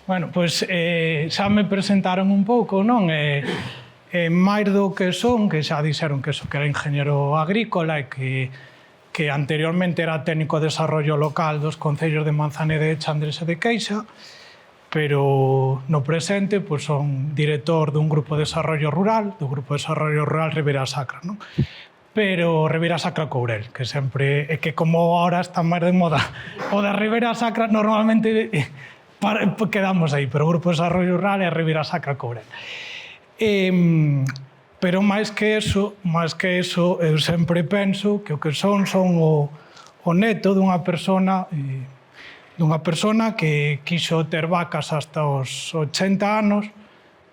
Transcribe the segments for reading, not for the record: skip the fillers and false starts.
Bueno, pois xa me presentaron un pouco, non? Máis do que son, que xa dixeron que era ingeniero agrícola e que anteriormente era técnico de desarrollo local dos concellos de Manzaneda e Chandres e de Queixa, pero no presente pois, son director dun grupo de desarrollo rural, do Grupo de Desarrollo Rural Ribeira Sacra, non? Pero Ribeira Sacra Courel, que sempre, é que como ahora está máis de moda o da Ribeira Sacra, normalmente quedamos aí, pero o Grupo de Desarrollo Rural é Ribeira Sacra Courel. Pero máis que eso, eu sempre penso que o que son o neto dunha persona que quixo ter vacas hasta os 80 anos,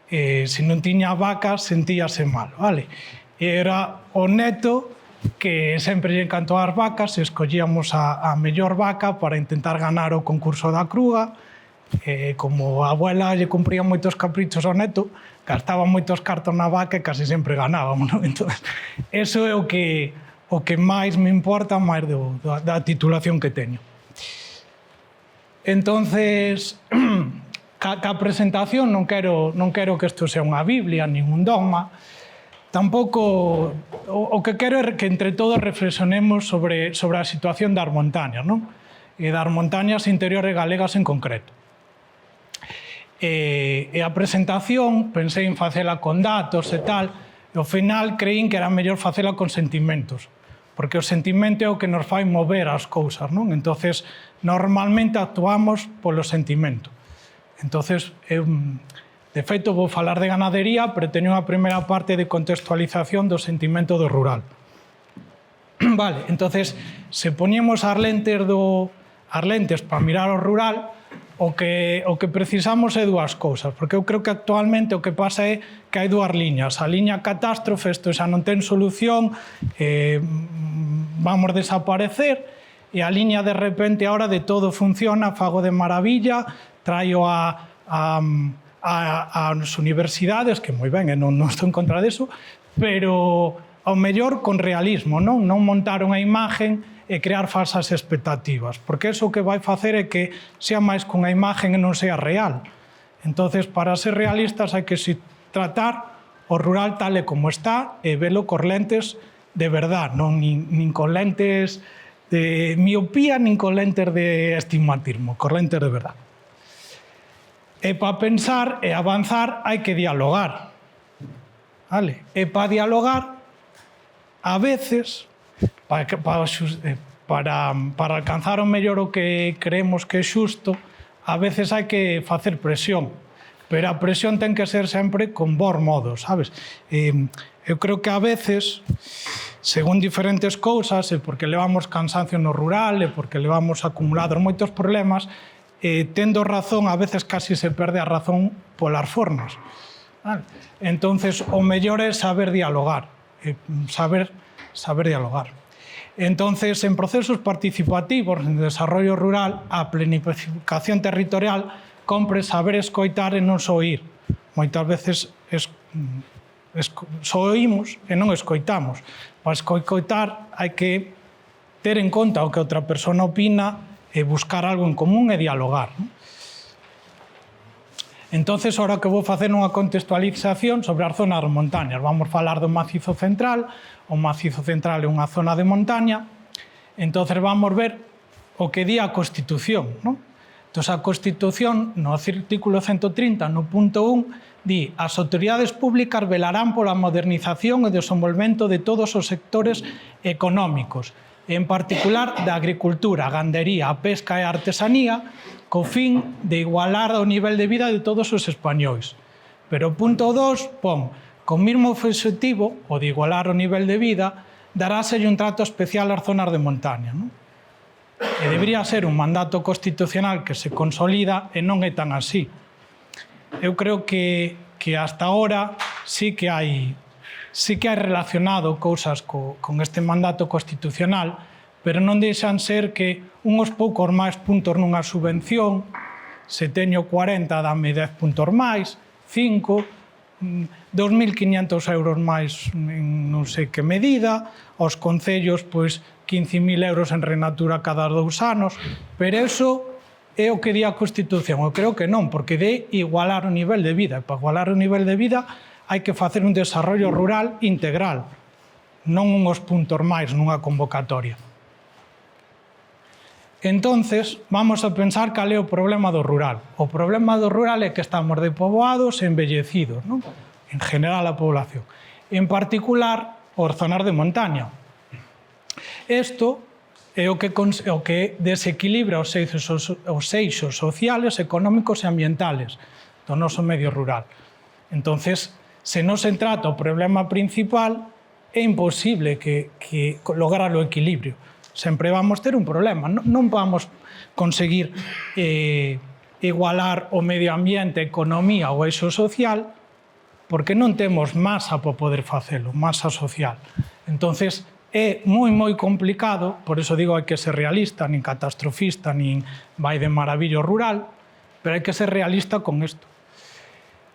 e se non tiña vacas sentíase mal, vale? E era o neto que sempre lle encantou as vacas, e escollíamos a mellor vaca para intentar ganar o concurso da crúa. Como a abuela lle cumpría moitos caprichos ao neto, gastaba moitos cartos na vaca e casi sempre ganábamos, non? Entón, eso é o que máis me importa, máis da titulación que teño. Entonces, ca presentación non quero que isto sea unha biblia, nin un dogma. Tampouco, o que quero é que entre todos reflexionemos sobre a situación das montañas, non? E das montañas interiores galegas en concreto. E a presentación pensei en facela con datos e tal, e ao final creín que era mellor facela con sentimentos, porque o sentimento é o que nos fai mover as cousas, non? Entonces, normalmente actuamos polo sentimento. Entonces, de feito, vou falar de ganadería, pero teño unha primeira parte de contextualización do sentimento do rural. Vale, entonces, se poñemos as lentes para mirar o rural, o que precisamos é dúas cousas, porque eu creo que actualmente o que pasa é que hai dúas liñas. A liña catástrofe, isto xa non ten solución, vamos desaparecer, e a liña de repente ahora de todo funciona, fago de maravilla, traio ás universidades, que moi ben, non estou en contra deso, pero ao mellor con realismo, non montar unha imagen e crear falsas expectativas, porque eso o que vai facer é que sea máis cunha imagen e non sea real. Entonces, para ser realistas, hai que tratar o rural tal e como está e velo cos lentes de verdad, non nin con lentes de miopía, nin con lentes de estigmatismo, cos lentes de verdad. E para pensar e avanzar hai que dialogar. Vale? E para dialogar, a veces, para alcanzar o mellor o que creemos que é xusto, a veces hai que facer presión, pero a presión ten que ser sempre con bons modos, sabes? Eu creo que a veces, según diferentes cousas, e porque levamos cansancio no rural, e porque levamos acumulados moitos problemas, tendo razón, a veces casi se perde a razón polas formas. Vale? Entonces, o mellor é saber dialogar, saber dialogar. Entonces, en procesos participativos, en desarrollo rural, a planificación territorial, compre saber escoitar e non só oír. Moitas veces só oímos e non escoitamos. Para escoitar hai que ter en conta o que outra persona opina e buscar algo en común e dialogar. Entonces, ahora que vou facer unha contextualización sobre as zonas de montañas. Vamos falar do Macizo Central. O Macizo Central é unha zona de montaña. Entonces, vamos ver o que di a Constitución, non? Entón, a Constitución, no artículo 130, no punto 1, di: as autoridades públicas velarán pola modernización e desenvolvemento de todos os sectores económicos, en particular da agricultura, a gandería, a pesca e a artesanía, co fin de igualar o nivel de vida de todos os españois. Pero o punto 2 pon: con mesmo obxectivo, o de igualar o nivel de vida, daráselle un trato especial ás zonas de montaña. Non? E debería ser un mandato constitucional que se consolida e non é tan así. Eu creo que hasta ahora sí que hai relacionado cousas con este mandato constitucional, pero non deixan ser que unhos poucos máis puntos nunha subvención, se teño 40, dame 10 puntos máis, 5, 2.500 euros máis en non sei que medida, aos concellos, pois, 15.000 euros en Renatura cada 2 anos, pero eso É o que di a Constitución? Eu creo que non, porque de igualar o nivel de vida. E para igualar o nivel de vida hai que facer un desarrollo rural integral, non unhos puntos máis nunha convocatoria. Entonces, vamos a pensar cal é o problema do rural. O problema do rural é que estamos depoboados e embellecidos, non? En general a población. En particular, os zonas de montaña. Isto é o que desequilibra os eixos sociales, económicos e ambientales do noso medio rural. Entonces, se non se trata o problema principal, é imposible que lograr o equilibrio. Sempre vamos ter un problema. Non vamos conseguir igualar o medio ambiente, a economía ou eixo social porque non temos masa para poder facelo, masa social. Entonces, é moi complicado, por iso digo hai que ser realista, nin catastrofista, nin vai de maravillo rural, pero hai que ser realista con isto.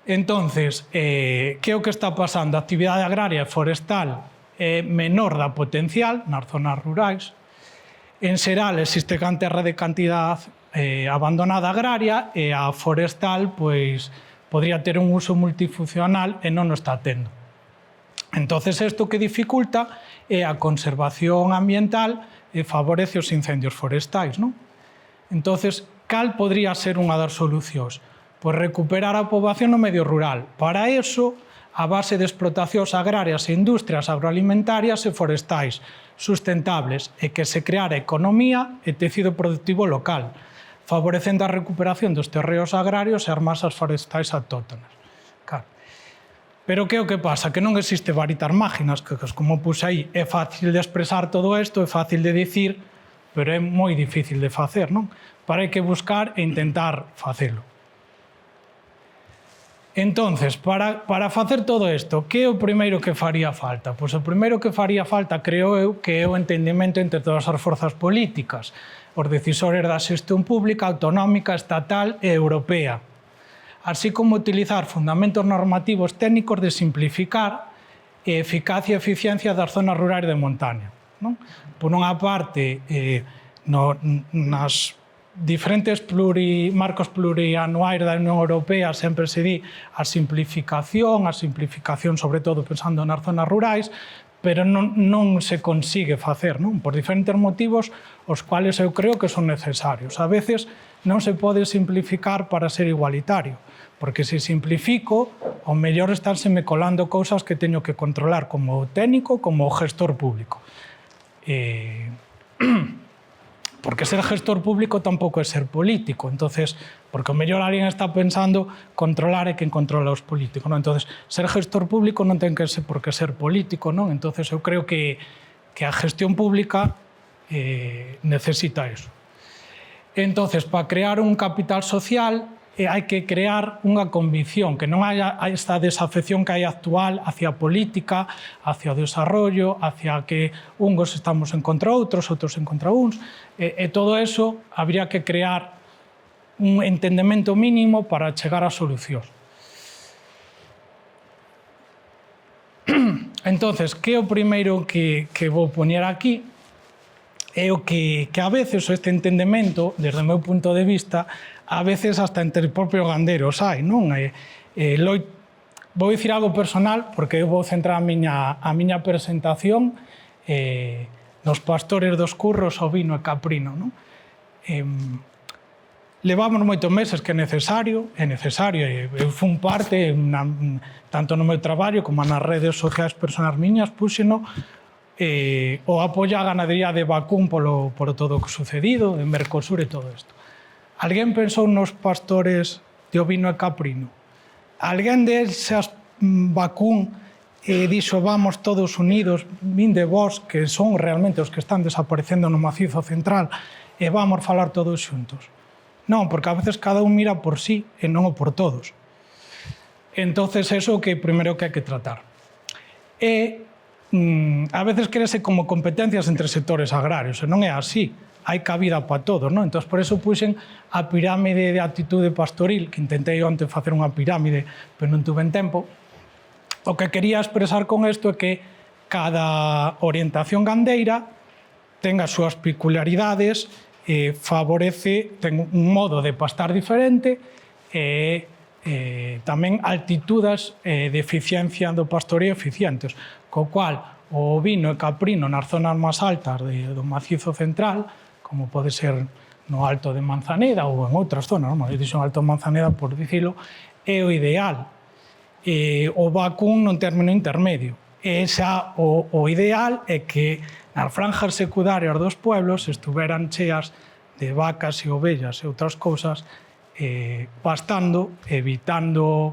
Entonces, que é o que está pasando? A actividade agraria e forestal é menor da potencial nas zonas rurais. En xeral, existe terra de cantidad abandonada agraria e a forestal pois, podría ter un uso multifuncional e non o está tendo. Entonces, isto que dificulta é a conservación ambiental e favorece os incendios forestais, non? Entonces, cal podría ser unha das solucións? Pois recuperar a poboación no medio rural. Para iso, a base de explotacións agrarias e industrias agroalimentarias e forestais sustentables e que se creara economía e tecido productivo local, favorecendo a recuperación dos terreos agrarios e as masas forestais autóctonas. Pero que é o que pasa? Que non existe varitas mágicas, que como puse aí, é fácil de expresar todo isto, é fácil de dicir, pero é moi difícil de facer, non? Para hai que buscar e intentar facelo. Entonces, para facer todo isto, que é o primeiro que faría falta? Pois o primeiro que faría falta, creo eu, que é o entendemento entre todas as forzas políticas, os decisores da xestión pública, autonómica, estatal e europea, así como utilizar fundamentos normativos técnicos de simplificar e eficacia e eficiencia das zonas rurais de montaña. Por unha parte, nas diferentes marcos plurianuais da Unión Europea sempre se di a simplificación sobre todo pensando nas zonas rurais, pero non se consigue facer, por diferentes motivos, os cuales eu creo que son necesarios. A veces non se pode simplificar para ser igualitario, porque se simplifico, ao mellor estánseme colando cousas que teño que controlar como técnico, como gestor público. Porque ser gestor público tampouco é ser político, entonces, porque ao mellor alguén está pensando controlar é quen controla os políticos, non? Entonces, ser gestor público non ten que ser por que ser político, non? Entonces, eu creo que a gestión pública necesita eso. Entonces, para crear un capital social, hai que crear unha convicción, que non haya esta desafección que hai actual hacia a política, hacia o desarrollo, hacia que uns estamos en contra outros, outros en contra uns, e todo eso habría que crear un entendemento mínimo para chegar a solucións. Entonces, que é o primeiro que vou poñer aquí? É o que a veces este entendemento, desde o meu punto de vista, a veces hasta entre propios gandeiros hai, non? Vou dicir algo personal, porque eu vou centrar a miña presentación nos pastores dos curros, ovino e caprino, non? Levamos moitos meses que é necesario, eu fun parte, tanto no meu traballo como nas redes sociais personas miñas, puxeno, o apoio á ganadería de vacún polo todo o que sucedido, de Mercosur e todo isto. Alguén pensou nos pastores de ovino e caprino? Alguén desas vacún dixo vamos todos unidos, vinde vós, que son realmente os que están desaparecendo no macizo central, e vamos falar todos xuntos? Non, porque a veces cada un mira por sí e non o por todos. Entonces, eso é o que primeiro que hai que tratar. A veces quérese como competencias entre sectores agrarios, e non é así. Hai cabida para todos, non? Entón, por eso puxen a pirámide de actitude pastoril, que intentei onte facer unha pirámide, pero non tuve tempo. O que quería expresar con isto é que cada orientación gandeira ten as súas peculiaridades favorece, ten un modo de pastar diferente e tamén altitudes de eficiencia do pastoreo eficientes, co cual o ovino e caprino nas zonas máis altas do macizo central, como pode ser no Alto de Manzaneda ou en outras zonas, non? Eu dixo Alto de Manzaneda por dicilo, é o ideal. O vacún nun término intermedio. E xa o ideal é que nas franjas secundarias dos pueblos estuveran cheas de vacas e ovellas e outras cousas pastando, evitando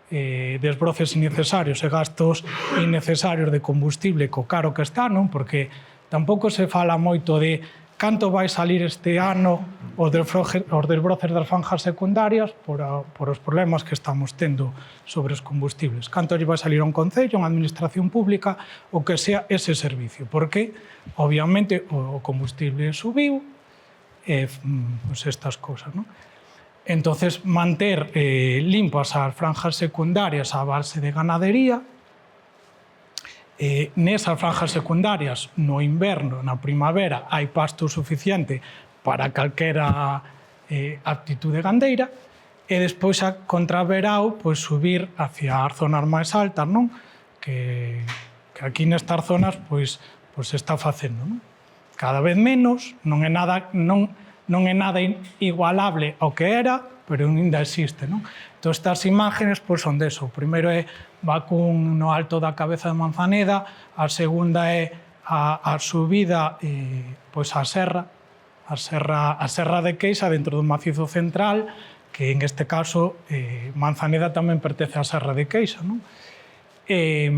desbroces innecesarios e gastos innecesarios de combustible co caro que está, non? Porque tampouco se fala moito de canto vai salir este ano os desbroces das franjas secundarias por os problemas que estamos tendo sobre os combustibles. Canto lle vai salir a un concello, a unha administración pública, o que sea ese servicio. Porque, obviamente, o combustible subiu, pues estas cousas, non? Entonces, manter limpas as franjas secundarias a base de ganadería, nesas franjas secundarias, no inverno, na primavera, hai pasto suficiente para calquera aptitude gandeira, e despois, a contraverao, pois, subir hacia as zonas máis altas, non? Que aquí nestas zonas, pois se está facendo, non? Cada vez menos, non é nada igualable ao que era, pero ainda existe, non? Entón, estas imágenes son deso. O primeiro é vacún no alto da cabeza de Manzaneda, a segunda é a subida á serra, a serra de Queixa dentro do macizo central, que en este caso Manzaneda tamén pertence á serra de Queixa, non? E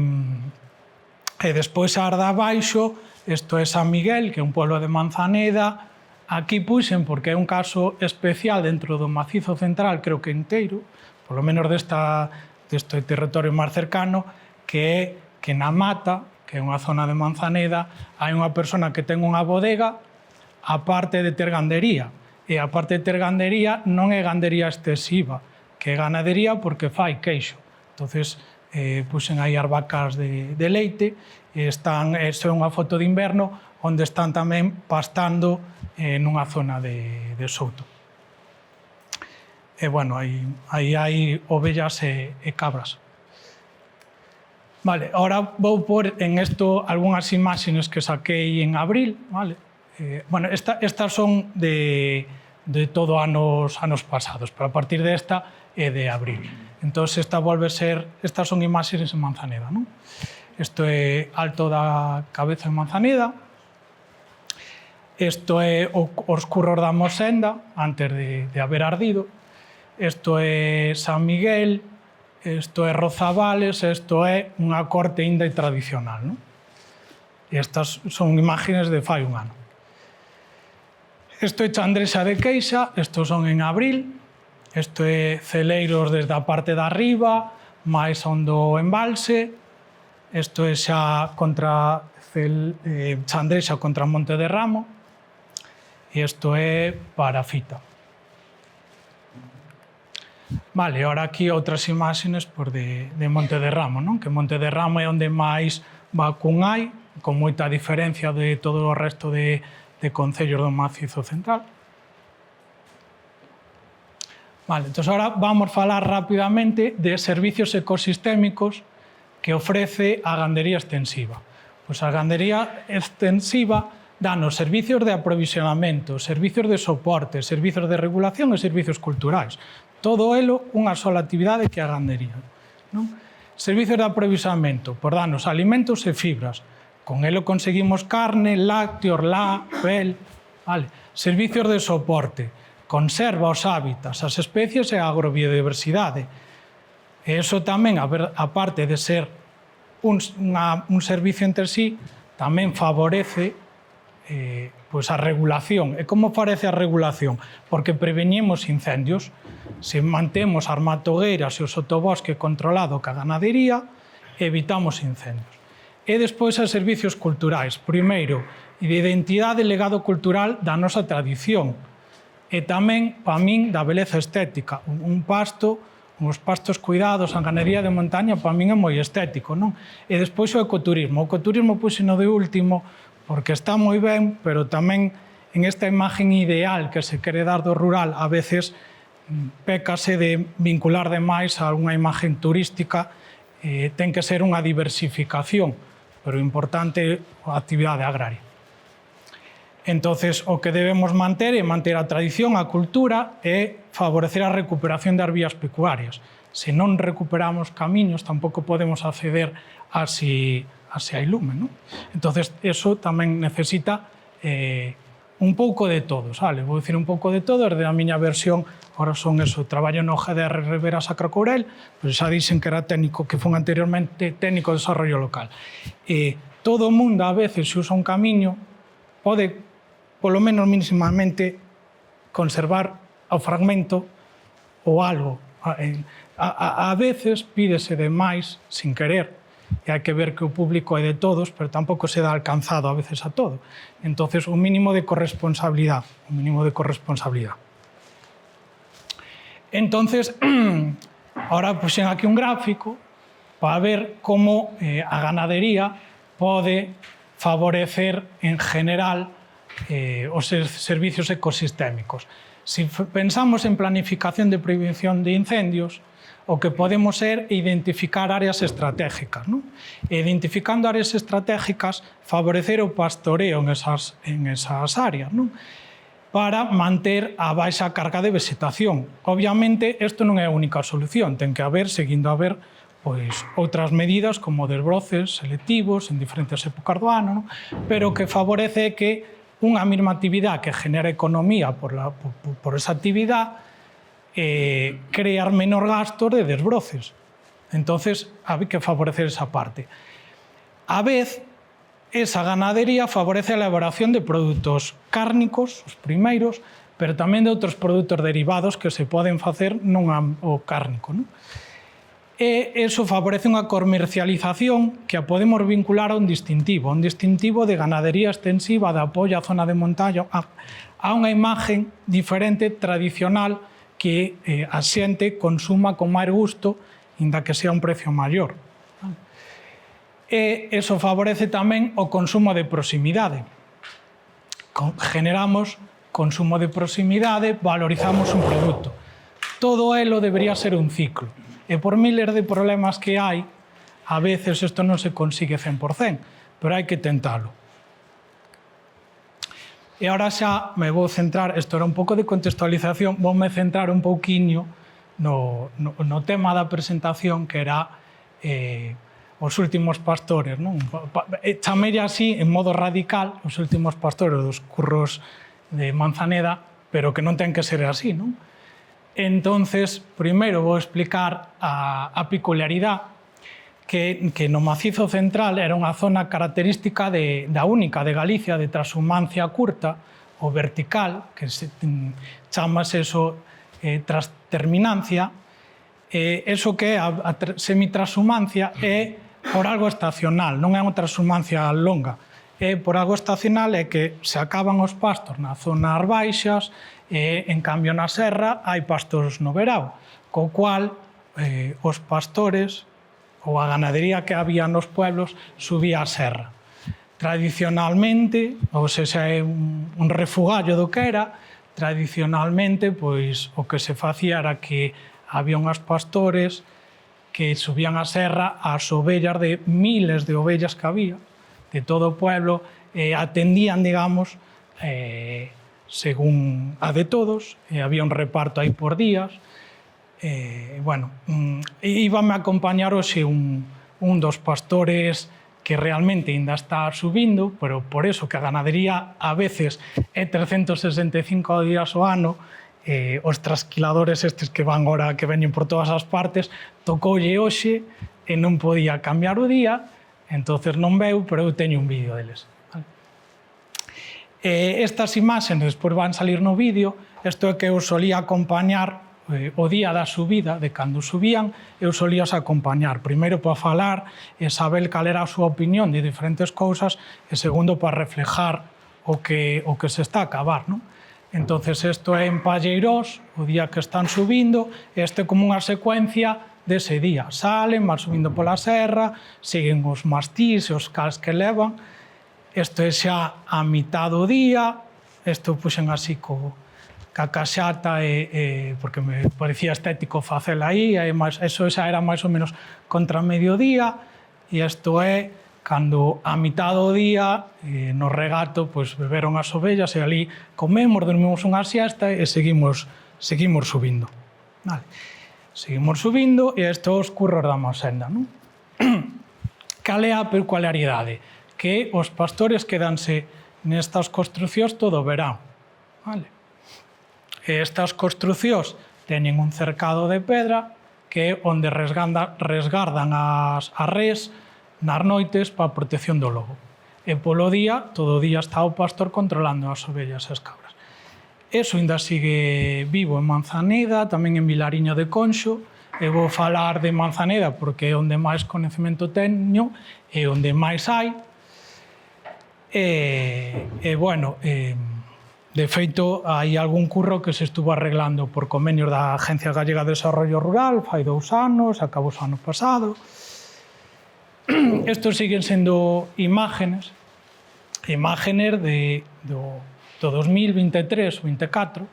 despois a arda abaixo, isto é San Miguel, que é un pueblo de Manzaneda. Aquí puxen porque é un caso especial dentro do macizo central, creo que inteiro, polo menos deste territorio máis cercano, que é que na Mata, que é unha zona de Manzaneda, hai unha persona que ten unha bodega, aparte de ter gandería. E aparte de ter gandería, non é gandería excesiva, que é ganadería porque fai queixo. Entonces, puxen aí as vacas de leite, e isto é unha foto de inverno, onde están tamén pastando nunha zona de souto. E, bueno, aí hai ovellas e cabras. Vale, ahora vou pôr en isto algunhas imaxes que saquei en abril, vale? Bueno, estas son de todo anos pasados, pero a partir desta é de abril. Entón, estas son imaxes en Manzaneda, non? Isto é Alto da Cabeza de Manzaneda. Isto é os curros da Mosenda, antes de haber ardido. Isto é San Miguel, isto é Rozavales, isto é unha corte inda tradicional, non? E estas son imágenes de fai un ano. Isto é Chandrexa de Queixa, estos son en abril. Isto é Celeiros desde a parte de arriba, máis hondo embalse. Isto é xa contra Chandrexa contra Monte de Ramo. E isto é Parafita. Vale, ahora aquí outras imágenes de Monte de Ramo, non? Que Monte de Ramo é onde máis vacún hai, con moita diferencia de todo o resto de concellos do macizo central. Vale, entón agora vamos falar rapidamente de servicios ecosistémicos que ofrece a gandería extensiva. Pois a gandería extensiva danos servicios de aprovisionamento, servicios de soporte, servicios de regulación e servicios culturais. Todo elo unha sola actividade que é a gandería, non? Servicios de aprovisionamento, por danos alimentos e fibras. Con elo conseguimos carne, lácteos, pel, vale? Servicios de soporte, conserva os hábitats, as especies e a agrobiodiversidade. E iso tamén, a parte de ser un servicio entre sí, tamén favorece pois a regulación. E como favorece a regulación? Porque prevenimos incendios. Se mantemos as matogueiras e o sotobosque controlado ca ganadería, evitamos incendios. E despois os servicios culturais. Primeiro, de identidade e legado cultural da nosa tradición. E tamén, para min, da beleza estética. Uns pastos cuidados, a ganadería de montaña, para min é moi estético, non? E despois o ecoturismo. O ecoturismo puxeno de último, porque está moi ben, pero tamén en esta imagen ideal que se quere dar do rural, a veces pécase de vincular demais a unha imagen turística, ten que ser unha diversificación, pero importante a actividade agraria. Entonces, o que debemos manter é manter a tradición, a cultura e favorecer a recuperación das vías pecuarias. Se non recuperamos camiños, tampouco podemos acceder a si hai lume, non? Entonces, eso tamén necesita un pouco de todo, vale? Vou dicir un pouco de todo, desde a miña versión, agora son eso, traballo no GDR Ribera Sacra Courel, pois xa dixen que era técnico, que fun anteriormente técnico de desarrollo local. Todo o mundo, a veces, se usa un camiño, pode polo menos mínimamente conservar o fragmento ou algo. A veces pídese demais sin querer, e hai que ver que o público é de todos, pero tampouco se dá alcanzado a veces a todo. Entonces, un mínimo de corresponsabilidade, Entonces, ahora puxen aquí un gráfico para ver como a ganadería pode favorecer en general os servicios ecosistémicos. Se pensamos en planificación de prevención de incendios, o que podemos ser identificar áreas estratégicas. Identificando áreas estratégicas, favorecer o pastoreo en esas áreas, para manter a baixa carga de vegetación. Obviamente, isto non é a única solución, ten que haber, seguindo a haber, outras medidas como desbroces selectivos en diferentes épocas do ano, pero que favorece que unha mesma actividade que genera economía por esa actividade crear menor gastos de desbroces. Entonces, hai que favorecer esa parte. A vez, esa ganadería favorece a elaboración de produtos cárnicos, os primeiros, pero tamén de outros produtos derivados que se poden facer non ao cárnico. E iso favorece unha comercialización que a podemos vincular a un distintivo de ganadería extensiva de apoio á zona de montaña, a unha imagen diferente, tradicional, que a xente consuma con máis gusto, inda que sea un precio maior. E iso favorece tamén o consumo de proximidade. Generamos consumo de proximidade, valorizamos un produto. Todo elo debería ser un ciclo. E por miles de problemas que hai, a veces isto non se consigue 100%, pero hai que tentalo. E agora xa me vou centrar, isto era un pouco de contextualización, voume centrar un pouquiño no tema da presentación, que era os últimos pastores. Chamei así, en modo radical, os últimos pastores dos curros de Manzaneda, pero que non ten que ser así, non? Entonces, primeiro vou explicar a peculiaridade que no macizo central era unha zona característica da única de Galicia, de transhumancia curta ou vertical, que chamase eso transterminancia. Eso que é a semitranshumancia é por algo estacional, non é unha transhumancia longa. É por algo estacional, é que se acaban os pastos nas zonas baixas, e, en cambio, na serra hai pastos no verao, co cual os pastores ou a ganadería que había nos pueblos subía a serra. Tradicionalmente, ou seja, é un refugallo do que era, tradicionalmente, pois, o que se facía era que había unhas pastores que subían a serra as ovellas de miles de ovellas que había, de todo o pueblo, atendían, digamos, según a de todos, había un reparto aí por días. Íbame a acompañar hoxe un dos pastores que realmente ainda está subindo, pero por eso que a ganadería a veces é 365 días ao ano, os trasquiladores estes que van agora, que veñen por todas as partes, tocoulle hoxe e non podía cambiar o día, entonces non veu, pero eu teño un vídeo deles. Estas imaxes despois van salir no vídeo. Isto é que eu solía acompañar o día da subida, de cando subían, eu solías acompañar. Primeiro para falar e saber cal era a súa opinión de diferentes cousas, e segundo para reflejar o que se está a acabar. Entonces, isto é en Palleirós, o día que están subindo, este é como unha secuencia dese día. Salen, van subindo pola serra, siguen os mastís e os cals que levan. Isto é xa a mitad do día, Isto puxen así ca caxata, porque me parecía estético facela aí, eso xa era máis ou menos contra mediodía, e isto é cando a mitad do día no regato pois, beberon as ovellas e ali comemos, dormimos unha siesta e seguimos subindo. Vale. Seguimos subindo e isto é os curros da Mosenda. Non? Cal é a peculiaridade? Que os pastores quedanse nestas construcións todo o verán. Vale. E estas construcións teñen un cercado de pedra que é onde resgardan as res nas noites para a protección do lobo. E polo día, todo o día está o pastor controlando as ovellas e as cabras. Eso ainda sigue vivo en Manzaneda, tamén en Vilariño de Conxo. Eu vou falar de Manzaneda porque é onde máis coñecemento teño e onde máis hai. De feito, hai algún curro que se estuvo arreglando por convenios da Agencia Gallega de Desarrollo Rural, fai 2 anos, acabou o ano pasado. Estos siguen sendo imágenes do 2023 ou 2024.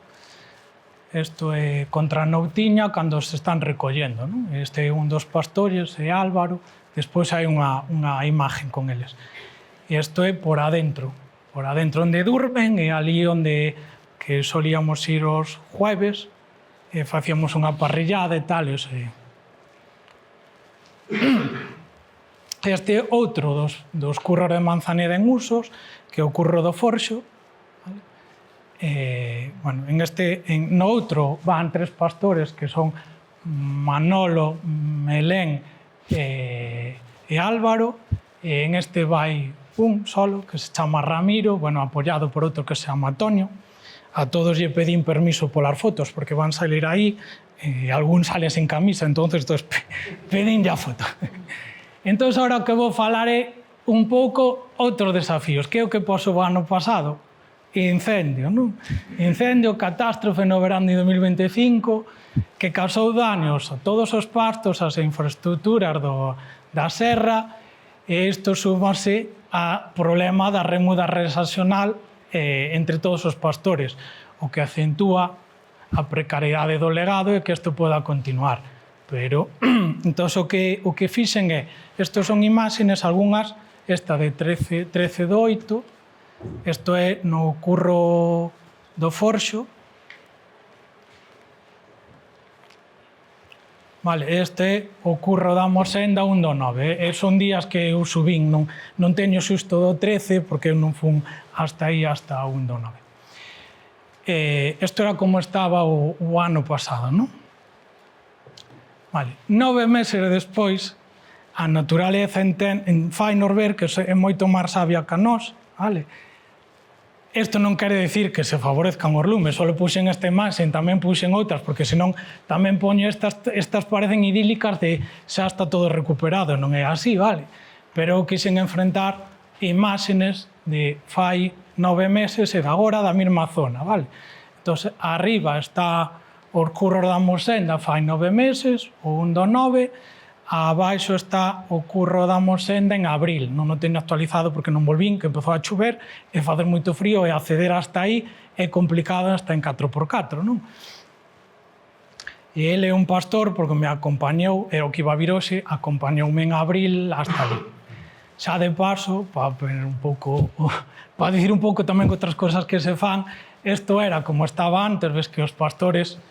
Isto é contra a Noutiña cando se están recollendo. Non? Este é un dos pastores, é Álvaro, despois hai unha imagen con eles. Isto é por adentro onde durmen, e ali onde que solíamos ir os jueves, e facíamos unha parrillada e tal. Este é outro dos curros de Manzaneda en usos, que é o curro do Forxo. No outro van 3 pastores que son Manolo, Melén e Álvaro, e en este vai un solo que se chama Ramiro, apoiado por outro que se chama Antonio. A todos lle pedín permiso polas fotos porque van salir aí, e algún sale sen camisa, entonces pedín a foto. Entón, agora o que vou falar é un pouco outros desafíos. Que é o que pasou o ano pasado? Incendio, non? Incendio, catástrofe no verán de 2025, que causou daños a todos os pastos, as infraestructuras da serra, e isto súmase a problema da remuda rexacional entre todos os pastores, o que acentúa a precariedade do legado e que isto poda continuar. Pero, entón, o que fixen é, estes son imágenes, algunhas, esta de 13 de 8, isto é no curro do Forxo. Vale, este é o curro da Mosenda 1 do 9. Son días que eu subín, non teño xusto do 13, porque eu non fun hasta aí, hasta 1 do 9. Isto era como estaba o ano pasado, non? Vale, 9 meses despois, a naturaleza fainos ver que é moito máis sabia que nós, vale? Isto non quere dicir que se favorezcan os lumes, só puxen esta imaxen, tamén puxen outras, porque senón tamén poño estas parecen idílicas de xa está todo recuperado, non é así, vale? Pero eu quixen enfrentar imaxenes de fai 9 meses e de agora da mesma zona, vale? Entón, arriba está os curros da Mosenda fai 9 meses, o 1 do 9, abaixo está o curro da Mosenda en abril. Non o teño actualizado porque non volvín, que empezou a chover e facer moito frío, e acceder hasta aí é complicado hasta en 4x4, non? E ele é un pastor porque me acompañou, era o que iba a vir hoxe, acompañoume en abril hasta ali. Xa de paso, para dicir un pouco tamén que outras cosas que se fan, isto era como estaba antes, ves que os pastores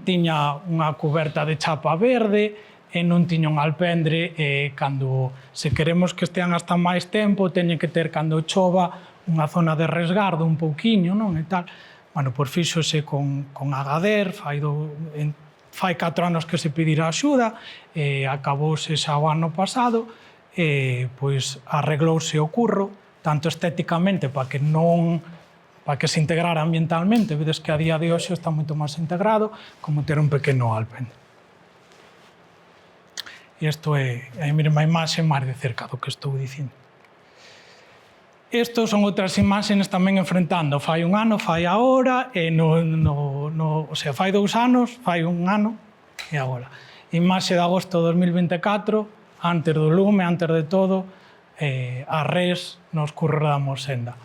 tiña unha cuberta de chapa verde e non tiña un alpendre, e cando se queremos que estean hasta máis tempo teñen que ter, cando chova, unha zona de resgardo un pouquiño, non? E tal. Bueno, pois fíxose con Agader, fai 4 anos que se pedirá axuda, e acabouse xa o ano pasado, e pois arreglouse o curro, tanto estéticamente para que se integrara ambientalmente, vedes que a día de hoxe está moito máis integrado, como ter un pequeno alpendre. E isto é a mesma imaxe máis de cerca do que estou dicindo. Estos son outras imaxes tamén enfrentando fai un ano, fai agora, e fai 2 anos, fai un ano e agora. Imaxe de agosto de 2024, antes do lume, antes de todo, a res nos curros da Mosenda.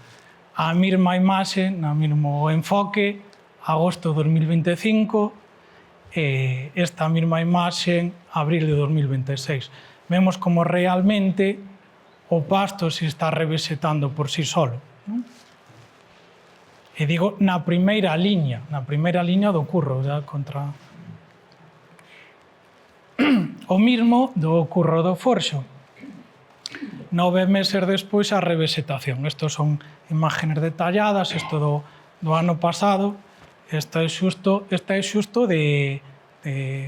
a mesma imaxe, no mesmo enfoque, agosto de 2025, e esta mesma imaxe, abril de 2026. Vemos como realmente o pasto se está revexetando por sí solo. E digo, na primeira liña do curro, ya contra... O mismo do curro do Forxo. 9 meses despois a revexetación. Estos son imágenes detalladas, isto do ano pasado, esta é xusto de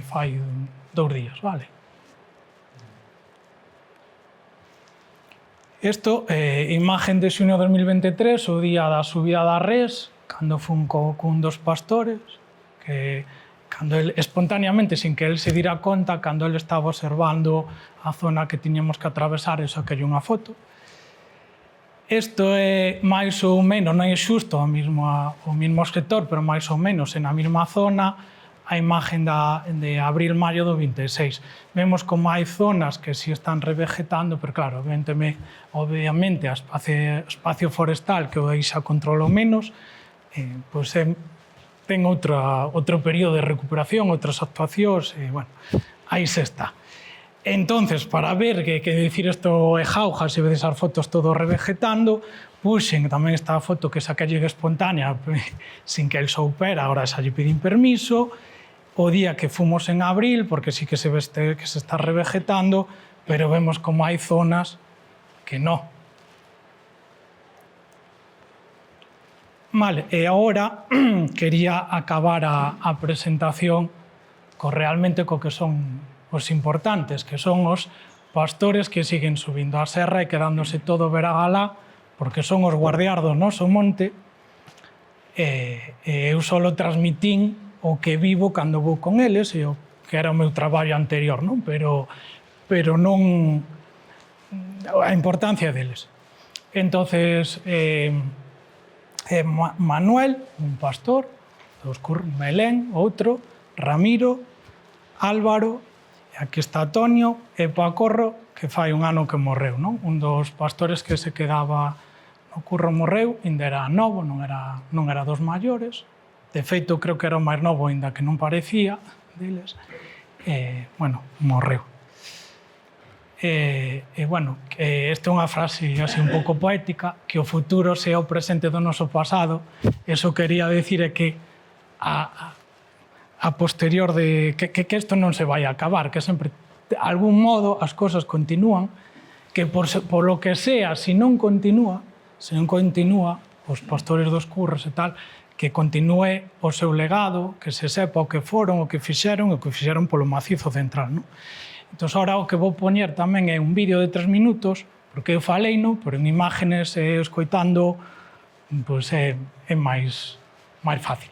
fai 2 días, vale? Isto é imagen de xuño de 2023, o día da subida da res, cando fun cun dos pastores, que cando el, espontaneamente, sin que el se dira conta, cando el estaba observando a zona que tiñamos que atravesar, e saquei unha foto. Isto é máis ou menos, non é xusto o mesmo sector, pero máis ou menos na mesma zona, a imagen de abril-maio do 26. Vemos como hai zonas que si están revegetando, pero claro, obviamente a espacio forestal que o deixa controlo menos, pois ten outro período de recuperación, outras actuacións, e, bueno, aí se está. Entonces, para ver que dicir isto é jauja, se vedes as fotos todo revegetando, puxen tamén esta foto que saquei espontánea, sin que el soupera, agora xa lle pedín permiso, o día que fomos en abril, porque sí que se ve que se está revegetando, pero vemos como hai zonas que non. Vale, e agora quería acabar a presentación realmente co que son os importantes, que son os pastores que siguen subindo a serra e quedándose todo veragalá, porque son os guardiás do noso monte, e eu só transmitín o que vivo cando vou con eles, e o que era o meu traballo anterior, non? Pero non a importancia deles. Entonces, Manuel, un pastor, Belén, outro, Ramiro, Álvaro, e aquí está Antonio, e Pacorro, que fai un ano que morreu, non? Un dos pastores que se quedaba no curro morreu, ainda era novo, non era dos maiores. De feito, creo que era o máis novo, ainda que non parecía deles. Bueno, morreu. Bueno, esta é unha frase así un pouco poética, que o futuro sea o presente do noso pasado. Eso quería decir é que a posterior de que isto non se vai a acabar, que sempre, de algún modo, as cosas continúan, que por lo que sea, se non continúa, os pastores dos curros e tal, que continúe o seu legado, que se sepa o que foron, o que fixeron polo macizo central, non? Entón, ahora o que vou poñer tamén é un vídeo de 3 minutos, porque eu faleino, pero en imágenes e escoitando, pois é máis fácil.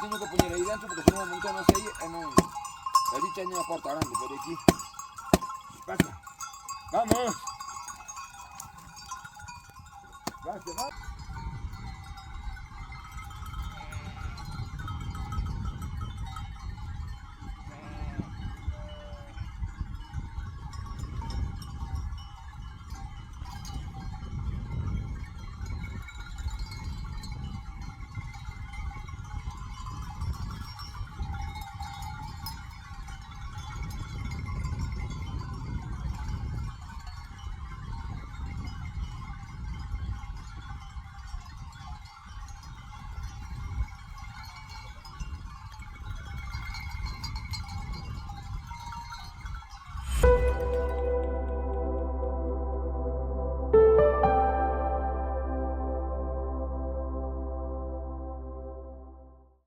teño que poñer aí dentro porque senón amontonas aí e non... Ali teño a porta grande, pero aquí... Pasa. Vamos! Gracias, vamos!